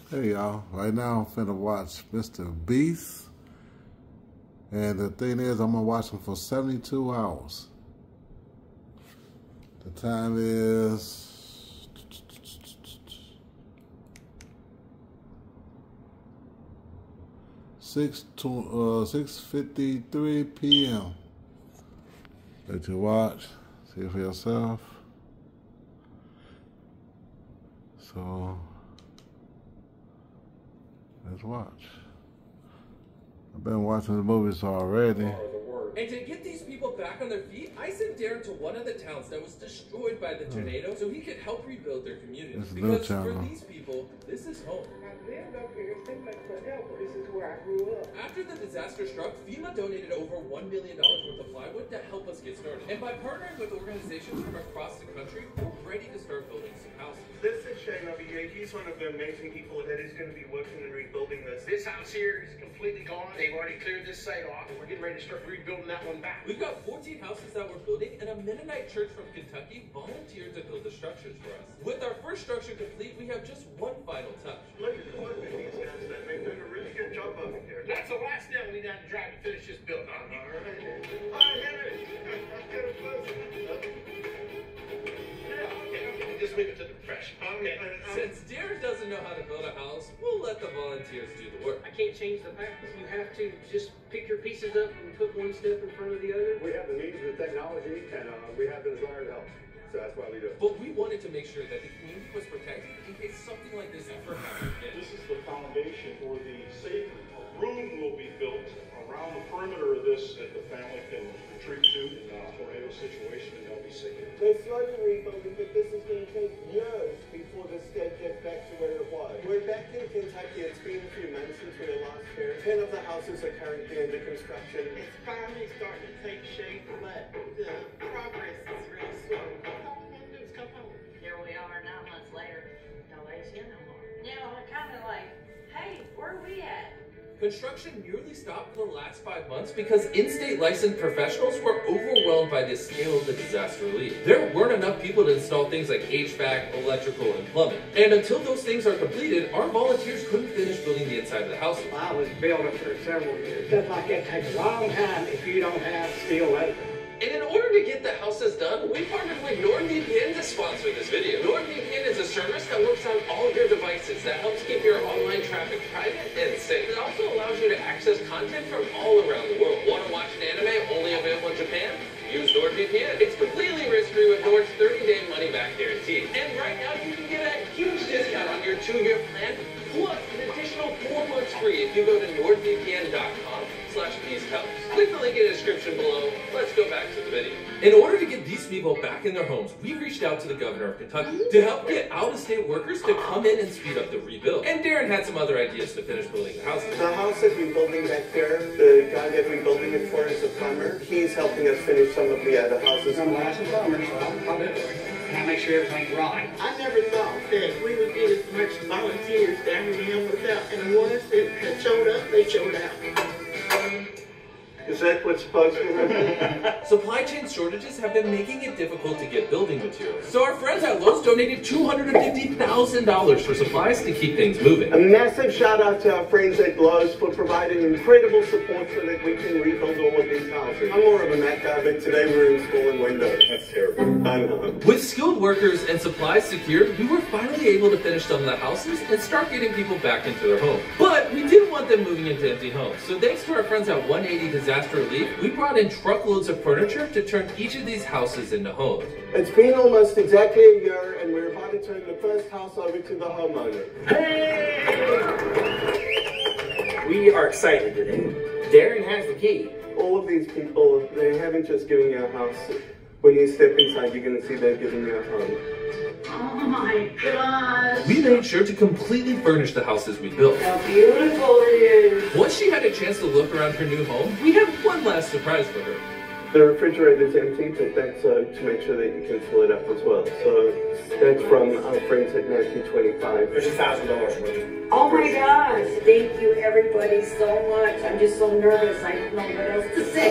Hey y'all, right now I'm finna watch Mr. Beast. And the thing is, I'm gonna watch him for 72 hours. The time is 6:53 p.m. Let you watch, see it for yourself. So let's watch. I've been watching the movies already. And to get these people back on their feet, I sent Darren to one of the towns that was destroyed by the tornado so he could help rebuild their community. Because for these people, this is home. I've lived up here since like forever. This is where I grew up. After the disaster struck, FEMA donated over $1 million worth of plywood to help us get started. And by partnering with organizations from across the country, we're ready to start building some houses. This is Shane Navier. He's one of the amazing people that is going to be working and rebuilding this. This house here is completely gone. They've already cleared this site off, and we're getting ready to start rebuilding that one back. We've got 14 houses that we're building, and a Mennonite church from Kentucky volunteered to build the structures for us. With our first structure complete, we have just one final touch. Look at these guys. They've done a really good job over here. That's the last nail we got to drive to finish this building. All right. I hit it. I've got a buzz. Just leave it to the professional. Okay. Since Darren doesn't know how to build a house, we'll let the volunteers do the work. I can't change the facts. You have to just pick your pieces up and put one step in front of the other. We have the means, the technology, and we have the desire to help. So that's why we do it. But we wanted to make sure that the community was protected in case something like this ever happened again. This is the foundation for the safety. A room will be built around the perimeter of this that the family can retreat to in a tornado situation, and they'll be safe. They're slowly rebuilding, but this is going to take years before the state gets back to where it was. We're back in Kentucky. It's been a few months since we were last here. 10 of the houses are currently under construction. It's finally starting to take shape, but the progress is really slow. All we have to do is come home. Here we are 9 months later. Nobody's here no more. Yeah, we're kind of like, hey, where are we at? Construction nearly stopped for the last 5 months because in-state licensed professionals were overwhelmed by the scale of the disaster relief. There weren't enough people to install things like HVAC, electrical, and plumbing. And until those things are completed, our volunteers couldn't finish building the inside of the house. I was building for several years. Stuff like that takes a long time if you don't have steel labor. And in order to get the houses done, we partnered with NordVPN to sponsor this video. NordVPN is a service that works on all your devices that helps keep your online traffic private and safe. It also allows you to access content from all around the world. Want to watch an anime only available in Japan? Use NordVPN. It's completely risk-free with Nord's 30-day money-back guarantee. And right now, you can get a huge discount on your 2-year plan, plus an additional 4 months free if you go to nordvpn.com/beasthelps. Click the link in the description below. Let's go back to the video. In order to get these people back in their homes, we reached out to the governor of Kentucky to help get out-of-state workers to come in and speed up the rebuild. And Darren had some other ideas to finish building the house. The house that we're building back there, the guy that we're building it for is a plumber. He's helping us finish some of the other houses. I'm a licensed plumber, so I'll do it. And I make sure everything's right. I never thought that we would get as much volunteers down here to help us out. And the ones that had showed up, they showed out. Is that what's supposed to happen? Supply chain shortages have been making it difficult to get building materials. So our friends at Lowe's donated $250,000 for supplies to keep things moving. A massive shout out to our friends at Lowe's for providing incredible support so that we can rebuild all of these houses. I'm more of a Mac guy, but today we're installing Windows. That's terrible. I know. With skilled workers and supplies secured, we were finally able to finish some of the houses and start getting people back into their homes. But we didn't want them moving into empty homes. So thanks to our friends at 180 Disaster Relief, we brought in truckloads of furniture to turn each of these houses into homes. It's been almost exactly a year and we're about to turn the first house over to the homeowner. Hey! We are excited today. Darren has the key. All of these people, they haven't just given you a house. When you step inside, you're going to see they've given you a home. Oh my gosh. We made sure to completely furnish the houses we built. How beautiful it is. Once she had a chance to look around her new home, we had one last surprise for her. The refrigerator's empty, but that's to make sure that you can fill it up as well. So that's from our friends at Matthew 25. There's $1,000 worth. Oh my gosh, thank you everybody so much. I'm just so nervous, I don't know what else to say.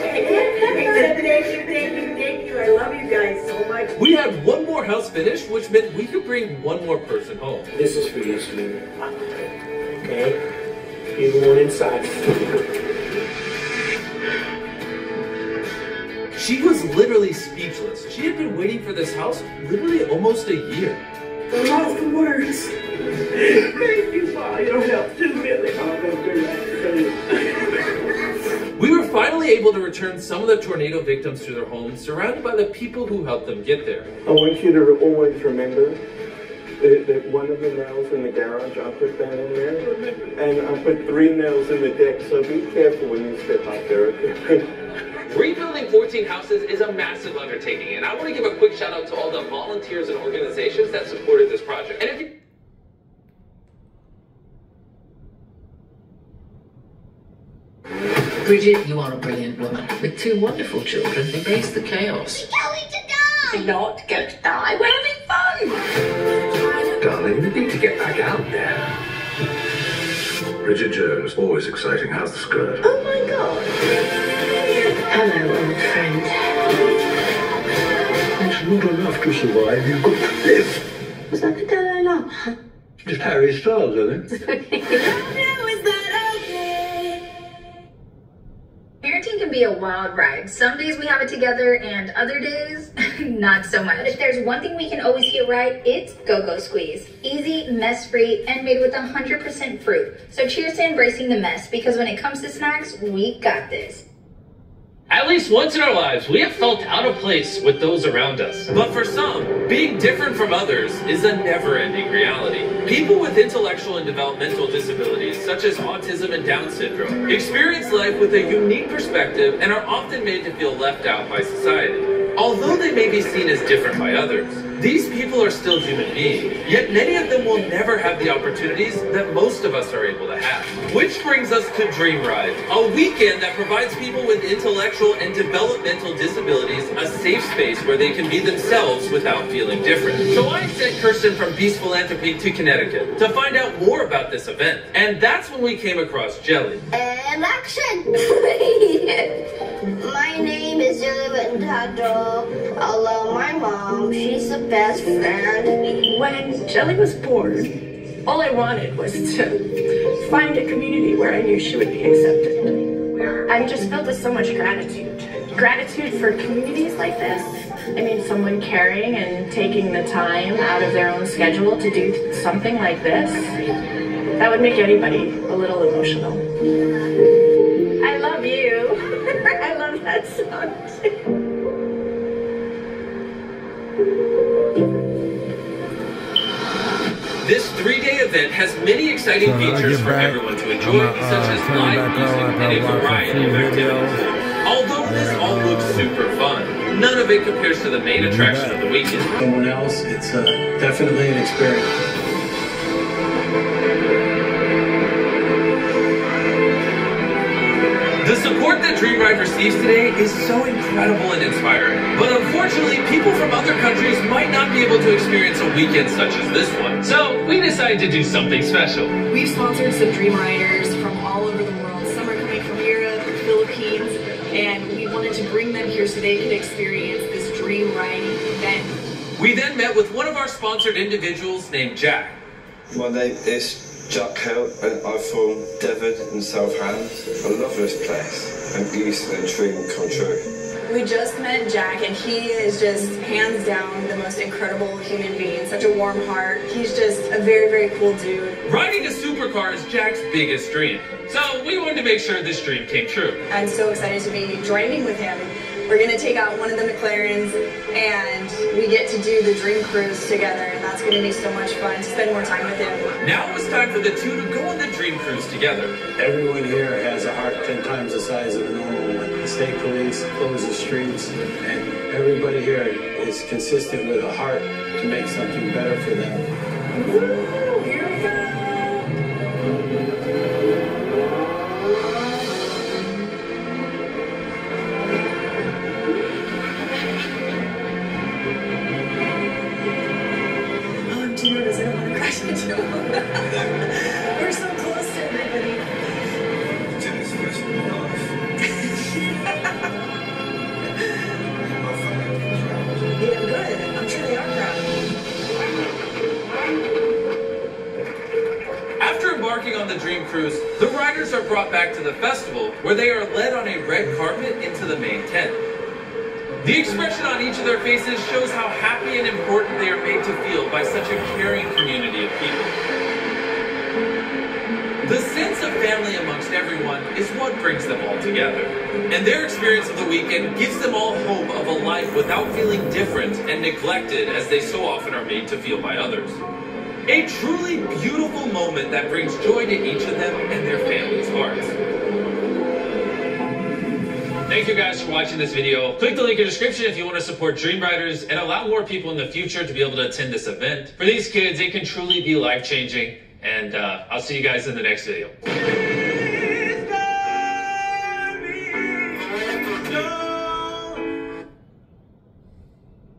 Except thank you. I love you guys so much. We had one more house finished, which meant we could bring one more person home. This is for you, sweetie. Okay? You're the one inside. She was literally speechless. She had been waiting for this house literally almost a year. I'm lost for words. Thank you for your help too, really. I'm going to do that. We were finally able to return some of the tornado victims to their homes, surrounded by the people who helped them get there. I want you to always remember that one of the nails in the garage, I put that in there. And I put 3 nails in the deck, so be careful when you step up there. Rebuilding 14 houses is a massive undertaking, and I want to give a quick shout out to all the volunteers and organizations that supported this project. And if you Bridget, you are a brilliant woman. With 2 wonderful children, embrace the chaos. We're going to die! We're not going to die, we're having fun! Darling, you need to get back out there. Bridget Jones, always exciting. How's the skirt? Oh my god! Hello, old friend. It's not enough to survive, you've got to live. Was that the Dalai Lama? Just Harry Styles, I think. Parenting can be a wild ride. Some days we have it together and other days, not so much. But if there's one thing we can always get right, it's Go-Go Squeeze. Easy, mess-free, and made with 100% fruit. So cheers to embracing the mess, because when it comes to snacks, we got this. At least once in our lives, we have felt out of place with those around us. But for some, being different from others is a never-ending reality. People with intellectual and developmental disabilities, such as autism and Down syndrome, experience life with a unique perspective and are often made to feel left out by society. Although they may be seen as different by others, these people are still human beings, yet many of them will never have the opportunities that most of us are able to have. Which brings us to Dream Ride, a weekend that provides people with intellectual and developmental disabilities a safe space where they can be themselves without feeling different. So I sent Kirsten from Beast Philanthropy to Connecticut to find out more about this event. And that's when we came across Jelly. And action! My name is Jelly Wintado. I love my mom. She's the best friend. When Jelly was born, all I wanted was to find a community where I knew she would be accepted. I'm just filled with so much gratitude. Gratitude for communities like this. I mean, someone caring and taking the time out of their own schedule to do something like this. That would make anybody a little emotional. I love you. I love that song too. This 3-day event has many exciting features for everyone to enjoy, such as live music and a variety of activities. Although this all looks super fun, none of it compares to the main attraction of the weekend. Someone else, it's definitely an experience. The support that Dream Ride receives today is so incredible and inspiring. But unfortunately, people from other countries might not be able to experience a weekend such as this one. So we decided to do something special. We've sponsored some Dream Riders from all over the world. Some are coming from Europe, the Philippines, and we wanted to bring them here so they could experience this Dream Riding event. We then met with one of our sponsored individuals named Jack. My name is Jack Hill, and I'm from Devon in South Hand. I love this place, and it's a dream come true. We just met Jack, and he is just hands down the most incredible human being. Such a warm heart. He's just a very, very cool dude. Riding a supercar is Jack's biggest dream, so we wanted to make sure this dream came true. I'm so excited to be joining with him. We're going to take out one of the McLarens, and we get to do the Dream Cruise together, and that's going to be so much fun to spend more time with him. Now it's time for the two to go on the Dream Cruise together. Everyone here has a heart 10 times the size of the normal one. The state police close the streets, and everybody here is consistent with a heart to make something better for them. Woo, here we go. embarking on the Dream Cruise, the riders are brought back to the festival, where they are led on a red carpet into the main tent. The expression on each of their faces shows how happy and important they are made to feel by such a caring community of people. The sense of family amongst everyone is what brings them all together. And their experience of the weekend gives them all hope of a life without feeling different and neglected as they so often are made to feel by others. A truly beautiful moment that brings joy to each of them and their families' hearts. Thank you guys for watching this video. Click the link in the description if you want to support Dream Riders and allow more people in the future to be able to attend this event. For these kids, it can truly be life-changing. And I'll see you guys in the next video.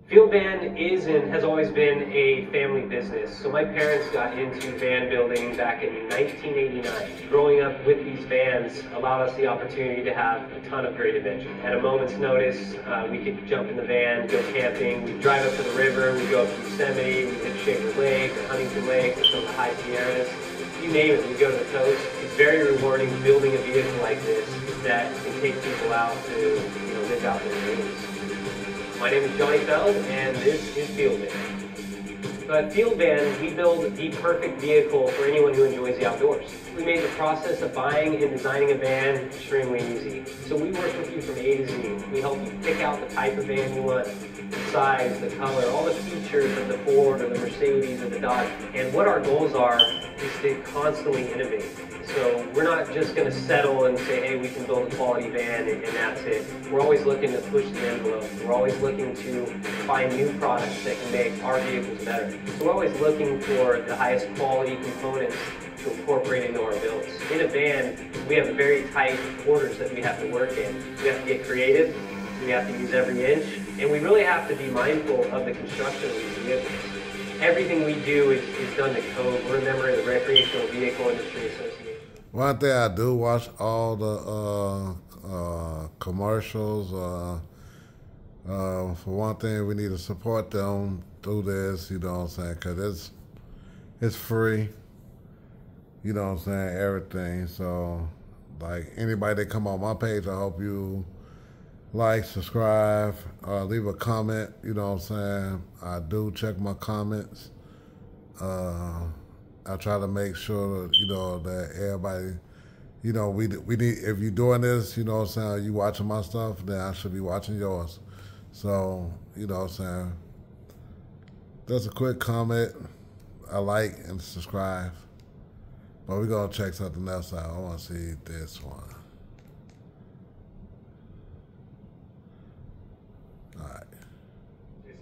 Field Band is and has always been a family business. So my parents got into band building back in 1989. Growing up with these bands allowed us the opportunity to have a ton of great adventures. At a moment's notice, we could jump in the van, go camping, we'd drive up to the river, we'd go up to Yosemite, we'd hit Shaker Lake, or Huntington Lake, or some of the high Sierras. You name it, we'd go to the coast. It's very rewarding building a vehicle like this that can take people out to live out their dreams. My name is Johnny Feld, and this is Field Band. So at Field Band, we build the perfect vehicle for anyone who enjoys the outdoors. We made the process of buying and designing a van extremely easy. So we work with you from A to Z. We help you pick out the type of van you want, the size, the color, all the features of the Ford or the Mercedes or the Dodge. And what our goals are is to constantly innovate. So we're not just going to settle and say, hey, we can build a quality van and that's it. We're always looking to push the envelope. We're always looking to find new products that can make our vehicles better. So we're always looking for the highest quality components to incorporate into our builds. In a van, we have very tight quarters that we have to work in. We have to get creative, we have to use every inch, and we really have to be mindful of the construction of these vehicles. Everything we do is done to code. We're a member of the Recreational Vehicle Industry Association. One thing I do watch all the commercials. For one thing, we need to support them through this, you know what I'm saying, because it's free, you know what I'm saying, everything. So, like, anybody that come on my page, I hope you like, subscribe, leave a comment, you know what I'm saying. I do check my comments. I try to make sure, you know, that everybody, you know, we need, if you're doing this, you know what I'm saying, you watching my stuff, then I should be watching yours. So, you know what I'm saying, just a quick comment, I like and subscribe. But we're going to check something else out. I want to see this one.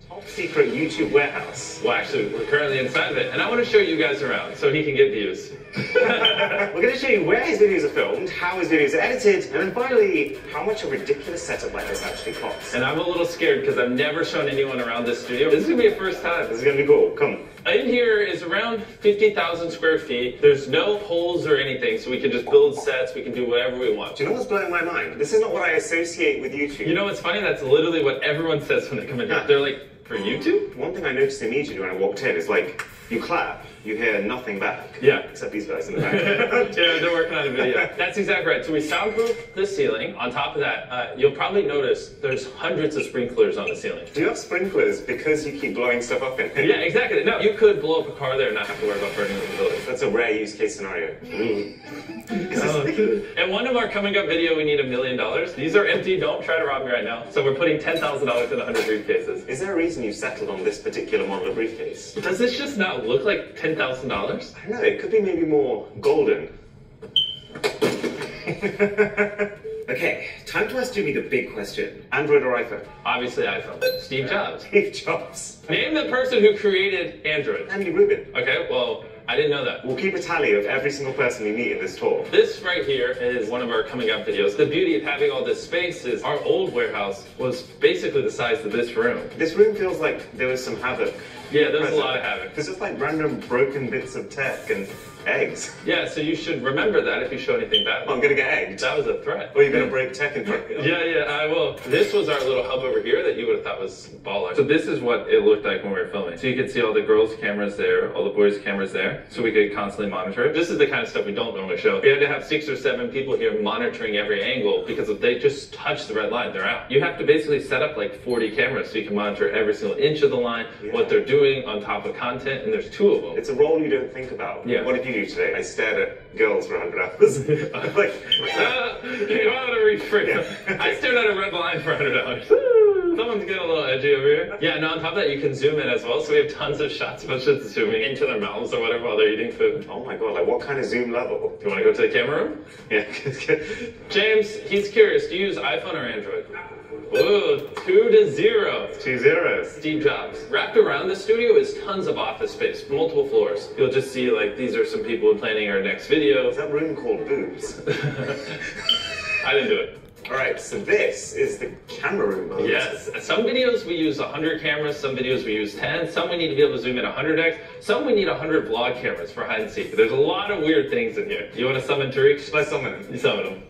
Top secret YouTube warehouse. Well, actually, we're currently inside of it, and I want to show you guys around so he can get views. We're going to show you where his videos are filmed, how his videos are edited, and then finally, how much a ridiculous setup like this actually costs. And I'm a little scared because I've never shown anyone around this studio. This is going to be a first time. This is going to be cool. Come. In here is around 50,000 square feet. There's no holes or anything, so we can just build sets. We can do whatever we want. Do you know what's blowing my mind? This is not what I associate with YouTube. You know what's funny? That's literally what everyone says when they come in here. They're like, for YouTube? One thing I noticed immediately when I walked in is like, you clap, you hear nothing back. Yeah. Except these guys in the back. Yeah, they're working on a video. That's exactly right. So we soundproof the ceiling. On top of that, you'll probably notice there's hundreds of sprinklers on the ceiling. Do you have sprinklers because you keep blowing stuff up in here? Yeah, exactly. No, you could blow up a car there and not have to worry about burning the building. That's a rare use case scenario. And one of our coming up video, we need $1 million. These are empty. Don't try to rob me right now. So we're putting $10,000 in 100 briefcases. Is there a reason you settled on this particular model of briefcase? Does this just not look like $10,000? I don't know. It could be maybe more golden. Okay, time to ask Jimmy the big question. Android or iPhone? Obviously iPhone. Steve Jobs. Steve Jobs. Name the person who created Android. Andy Rubin. Okay, well, I didn't know that. We'll keep a tally of every single person we meet in this tour. This right here is one of our coming up videos. The beauty of having all this space is our old warehouse was basically the size of this room. This room feels like there was some havoc Yeah, there's a lot of havoc. It's just like random broken bits of tech and eggs. Yeah, so you should remember that if you show anything bad. I'm gonna get egged. That was a threat. Or you're gonna break tech in front of me. Yeah, I will. This was our little hub over here that you would have thought was baller. So this is what it looked like when we were filming. So you could see all the girls' cameras there, all the boys' cameras there, so we could constantly monitor it. This is the kind of stuff we don't normally show. We had to have 6 or 7 people here monitoring every angle because if they just touch the red line, they're out. You have to basically set up like 40 cameras so you can monitor every single inch of the line, what they're doing on top of content, and there's 2 of them. It's a role you don't think about. Yeah. What did you do today? I stared at girls for 100 hours. I'm like, you want to reframe. I stared at a red line for 100 hours. Someone's getting a little edgy over here. Yeah, and on top of that, you can zoom in as well, so we have tons of shots of us just zooming into their mouths or whatever while they're eating food. Oh my god, like what kind of zoom level? Do you want to go to the camera room? Yeah. James, he's curious. Do you use iPhone or Android? Ooh, 2 to 0. 2 zeros. Steve Jobs. Wrapped around the studio is tons of office space, multiple floors. You'll just see, like, these are some people planning our next video. Is that room called boobs? I didn't do it. Alright, so this is the camera room mode. Yes. Some videos we use 100 cameras, some videos we use 10, some we need to be able to zoom in 100x, some we need 100 vlog cameras for hide and seek. There's a lot of weird things in here. You want to summon Tariq? Let's summon him. You summon him.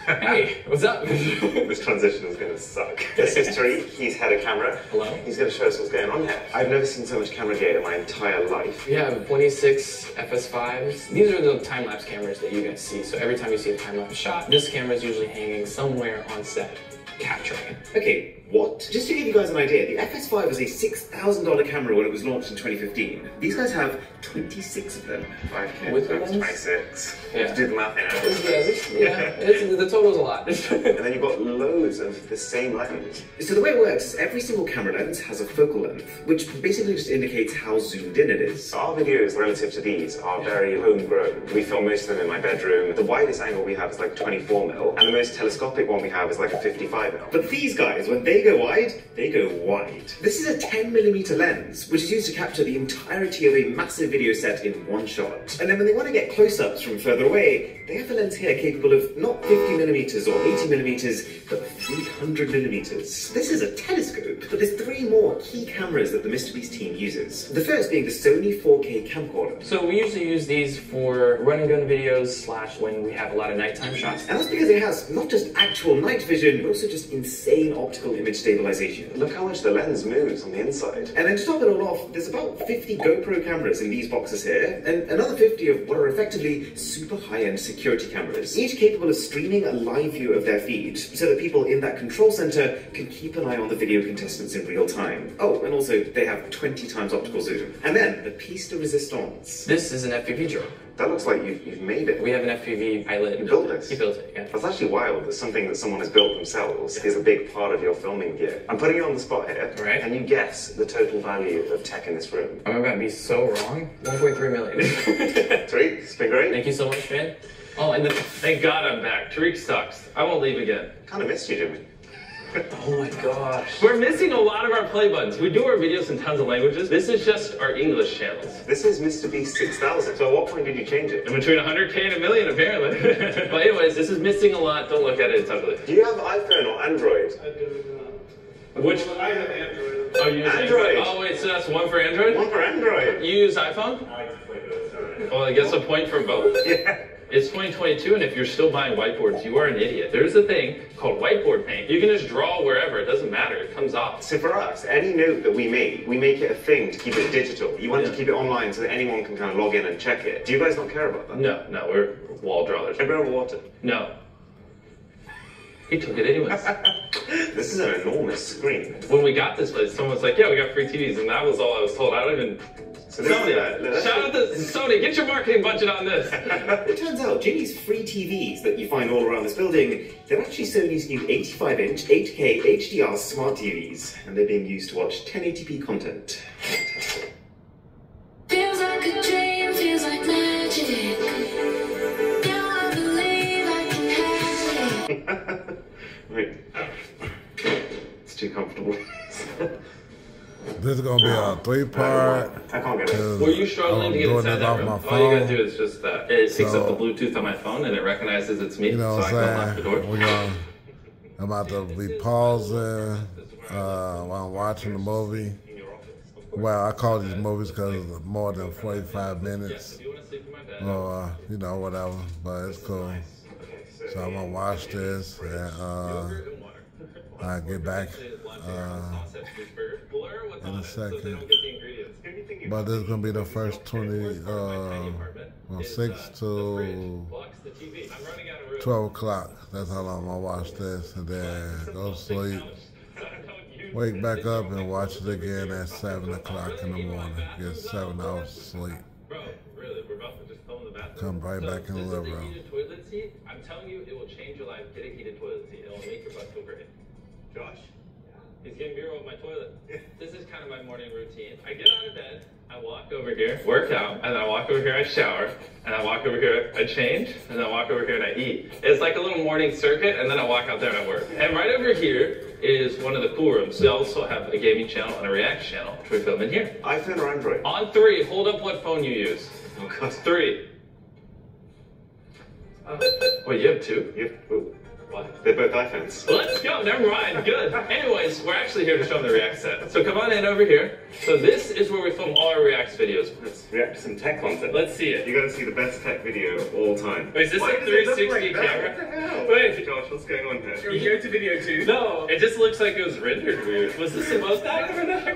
Hey, what's up? This transition is going to suck. This is Tariq. He's had a camera. Hello. He's going to show us what's going on here. I've never seen so much camera gear in my entire life. We have 26 FS5s. These are the time-lapse cameras that you guys see. So every time you see a time-lapse shot, this camera is usually hanging somewhere on set, capturing it. Okay, what? Just to give you guys an idea, the FS5 was a $6,000 camera when it was launched in 2015. These guys have 26 of them. 5K, with the that's lens? 26. Yeah. Just do the math now. The total's a lot. And then you've got loads of the same lens. So the way it works is every single camera lens has a focal length, which basically just indicates how zoomed in it is. Our videos relative to these are very homegrown. We film most of them in my bedroom. The widest angle we have is like 24mm, and the most telescopic one we have is like a 55mm. But these guys, when they go wide, they go wide. This is a 10mm lens, which is used to capture the entirety of a massive video set in one shot. And then when they want to get close-ups from further away, they have a lens here capable of not 50mm or 80mm, but 300mm. This is a telescope, but there's 3 more key cameras that the MrBeast team uses. The first being the Sony 4K camcorder. So we usually use these for run and gun videos / when we have a lot of nighttime shots. And that's because it has not just actual night vision, but also just insane optical image stabilization. Look how much the lens moves on the inside. And then to top it all off, there's about 50 GoPro cameras in these boxes here, and another 50 of what are effectively super high-end security cameras, each capable of streaming a live view of their feed, so that people in that control center can keep an eye on the video contestants in real time. Oh, and also they have 20 times optical zoom. And then the piece de resistance. This is an FPV drone. That looks like you've made it. We have an FPV pilot. You built this? He built it, yeah. That's actually wild that something that someone has built themselves is a big part of your filming gear. I'm putting you on the spot here. Right. Can you guess the total value of tech in this room? I'm about to be so wrong. 1.3 million. Tariq, it's been great. Thank you so much, man. Oh, and thank God I'm back. Tariq sucks. I won't leave again. Kind of missed you, Jimmy. Oh my gosh. We're missing a lot of our play buttons. We do our videos in tons of languages. This is just our English channels. This is MrBeast 6000. So at what point did you change it? In between 100K and 1 million, apparently. But anyways, this is missing a lot. Don't look at it. It's ugly. Do you have iPhone or Android? I do not. Which? Well, I have Android. Oh, you use Android. Oh, wait, so that's one for Android? One for Android. You use iPhone? I play both, sorry. Well, I guess a point for both? Yeah. It's 2022, and if you're still buying whiteboards, you are an idiot. There's a thing called whiteboard paint. You can just draw wherever. It doesn't matter. It comes off. So for us, any note that we make it a thing to keep it digital. You want to keep it online so that anyone can kind of log in and check it. Do you guys not care about that? No, we're wall drawers. Have you ever water? No. He took it anyways. This is an enormous screen. When we got this place, someone was like, yeah, we got free TVs, and that was all I was told. I don't even... So Sony, shout out to Sony, get your marketing budget on this. It turns out Jimmy's free TVs that you find all around this building, they're actually Sony's new 85-inch 8K HDR smart TVs, and they're being used to watch 1080p content. Fantastic. Feels like a dream, feels like magic. Now I believe I can have it. Wait. It's too comfortable. This is gonna be a 3-part. I can't get it. Were you struggling to get inside that room? All you gotta do is just it picks up the Bluetooth on my phone and it recognizes it's me, you know so I can lock the door. I'm about to be pausing while I'm watching the movie. Well, I call these movies because it's more than 45 minutes. Or, you know, whatever. But it's cool. So I'm going to watch this and I'll get back in a second. But this is going to be the first 6 to 12 o'clock. That's how long I'm going to watch this. And then go to sleep. Wake back up and watch it again at 7 o'clock in the morning. Get 7 hours of sleep. Come right back in the living room. Toilet seat, I'm telling you, it will change your life. Get a heated toilet seat. It will make your butt feel great. Josh? He's getting beer with my toilet. This is kind of my morning routine. I get out of bed, I walk over here, work out, and then I walk over here, I shower, and I walk over here, I change, and then I walk over here and I eat. It's like a little morning circuit, and then I walk out there and I work. And right over here is one of the pool rooms. We also have a gaming channel and a React channel, which we film in here. iPhone or Android? On 3, hold up what phone you use. Oh, God. 3. Wait, you have 2? You have, oh. What? They're both iPhones. Let's go, never mind, good. Anyways, we're actually here to show them the React set. So come on in over here. So this is where we film all our React videos. Let's react to some tech content. Let's see it. You gotta see the best tech video of all time. Wait, is this a 360 camera? What the hell? Wait, Josh, what's going on here? Should we go to video 2? No, it just looks like it was rendered weird. Was this the most active?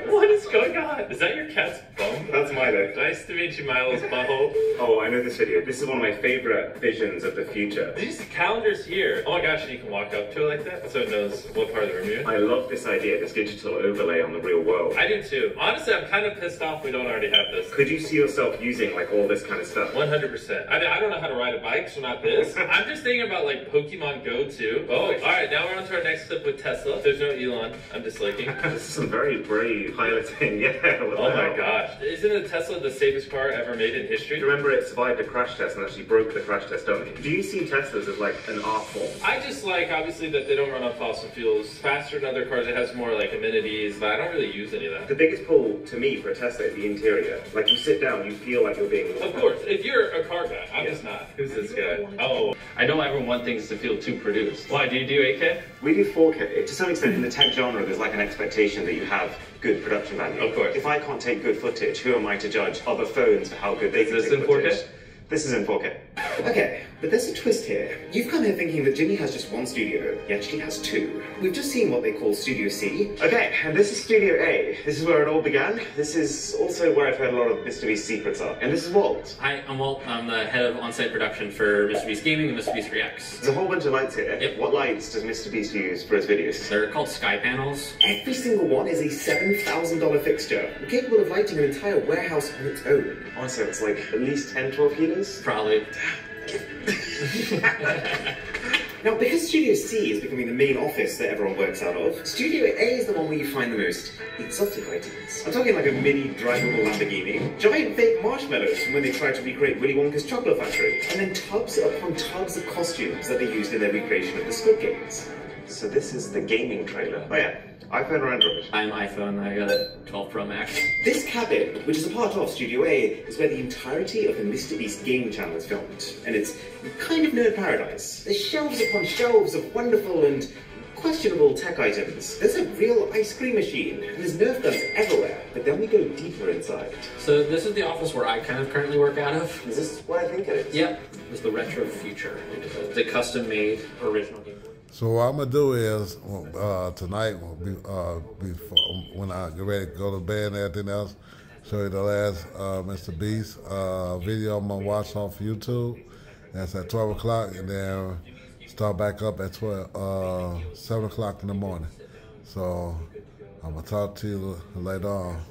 What is going on? Is that your cat's bum? That's Milo. Nice to meet you, Milo's butthole. Oh, I know this video. This is one of my favorite visions of the future. These calendars here. Oh my gosh, and you can walk up to it like that so it knows what part of the room you're in. I love this idea, this digital overlay on the real world. I do too. Honestly, I'm kind of pissed off we don't already have this. Could you see yourself using like all this kind of stuff? 100%. I mean, I don't know how to ride a bike, so not this. I'm just thinking about like Pokemon Go too. Oh, alright, now we're on to our next clip with Tesla. There's no Elon. I'm disliking. This is some very brave piloting, yeah. Oh my gosh. Isn't a Tesla the safest car ever made in history? Remember, it survived a crash test and actually broke the crash test dummy. Do you see Teslas as like an art form? I just like, obviously, that they don't run on fossil fuels. Faster than other cars, it has more like amenities, but I don't really use any of that. The biggest pull to me for a Tesla is the interior. Like you sit down, you feel like you're being... Of course, if you're a car guy, I'm just not. Who's this guy? Oh, I don't ever want things to feel too produced. Why, do you do 8K? We do 4K. To some extent, in the tech genre, there's like an expectation that you have good production value. Of course. If I can't take good footage, who am I to judge other phones for how good they can take footage? Is this in 4K? This is in 4K. Okay, but there's a twist here. You've come here thinking that Jimmy has just one studio. He actually has 2. We've just seen what they call Studio C. Okay, and this is Studio A. This is where it all began. This is also where I've heard a lot of Mr. Beast's secrets are. And this is Walt. Hi, I'm Walt. I'm the head of on-site production for Mr. Beast Gaming and Mr. Beast Reacts. There's a whole bunch of lights here. Yep. What lights does Mr. Beast use for his videos? They're called sky panels. Every single one is a $7,000 fixture, capable of lighting an entire warehouse on its own. Honestly, it's like at least 10, 12 heaters. Probably. Now, because Studio C is becoming the main office that everyone works out of, Studio A is the one where you find the most exotic items. I'm talking like a mini drivable Lamborghini, giant fake marshmallows from when they tried to recreate Willy Wonka's chocolate factory, and then tubs upon tubs of costumes that they used in their recreation of the Squid Games. So this is the gaming trailer. Oh yeah, iPhone or Android? I'm iPhone. I got a 12 Pro Max. This cabin, which is a part of Studio A, is where the entirety of the Mr. Beast gaming channel is filmed. And it's kind of nerd paradise. There's shelves upon shelves of wonderful and questionable tech items. There's a real ice cream machine, and there's Nerf guns everywhere. But then we go deeper inside. So this is the office where I kind of currently work out of. Is this what I think it is? Yep. It's the retro future. The custom-made original Game Boy. So what I'm gonna do is tonight, when I get ready to go to bed and everything else, show you the last Mr. Beast video I'm gonna watch off YouTube. That's at 12 o'clock, and then start back up at 7 o'clock in the morning. So I'm gonna talk to you later on.